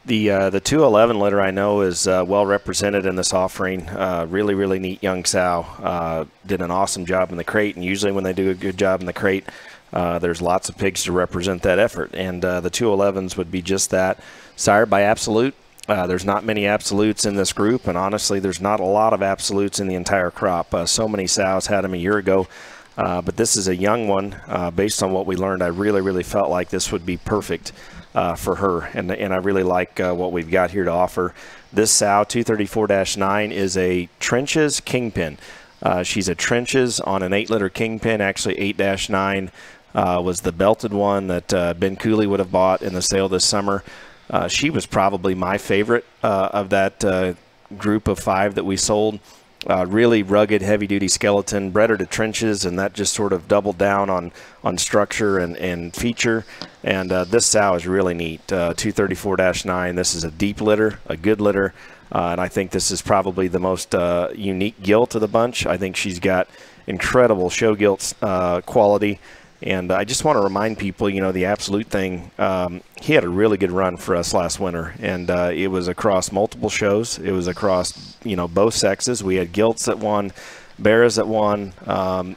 The 211 litter I know is well represented in this offering. Really neat young sow. Did an awesome job in the crate, and usually when they do a good job in the crate, there's lots of pigs to represent that effort. And the 211s would be just that. Sired by Absolute. There's not many absolutes in this group, and honestly, there's not a lot of absolutes in the entire crop. So many sows had them a year ago, but this is a young one. Based on what we learned, I really felt like this would be perfect for her, and I really like what we've got here to offer. This sow, 234-9, is a Trenches Kingpin. She's a Trenches on an 8-liter Kingpin. Actually, 8-9 was the belted one that Ben Cooley would have bought in the sale this summer. She was probably my favorite of that group of 5 that we sold. Really rugged, heavy-duty skeleton, bred her to Trenches, and that just sort of doubled down on structure and feature. And this sow is really neat. 234-9. This is a deep litter, a good litter, and I think this is probably the most unique gilt of the bunch. I think she's got incredible show gilt quality. And I just want to remind people, you know, the Absolute thing, he had a really good run for us last winter, and it was across multiple shows. It was across, you know, both sexes. We had gilts that won, bears that won.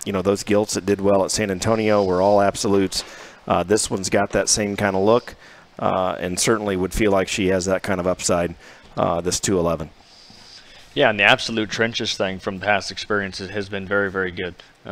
You know, those gilts that did well at San Antonio were all Absolutes. This one's got that same kind of look, and certainly would feel like she has that kind of upside, this 211. Yeah, and the Absolute Trenches thing from past experiences has been very good. You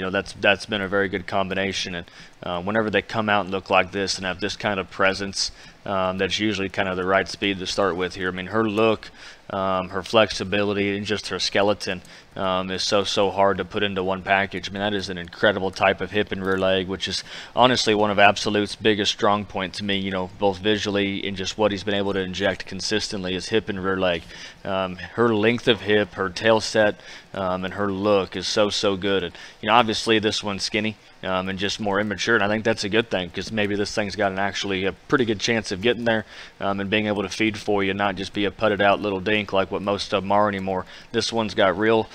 know, that's been a very good combination, and whenever they come out and look like this and have this kind of presence, that's usually kind of the right speed to start with here. I mean, her look, her flexibility, and just her skeleton is so hard to put into one package. I mean, that is an incredible type of hip and rear leg, which is honestly one of Absolute's biggest strong point to me, you know, both visually and just what he's been able to inject consistently is hip and rear leg. Her length of hip, her tail set, and her look is so good. And, you know, obviously this one's skinny and just more immature, and I think that's a good thing, because maybe this thing's got actually a pretty good chance of getting there and being able to feed for you, not just be a putted out little dink like what most of them are anymore. This one's got real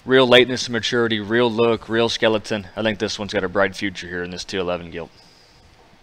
lateness and maturity, real look, real skeleton. I think this one's got a bright future here in this 211 gilt.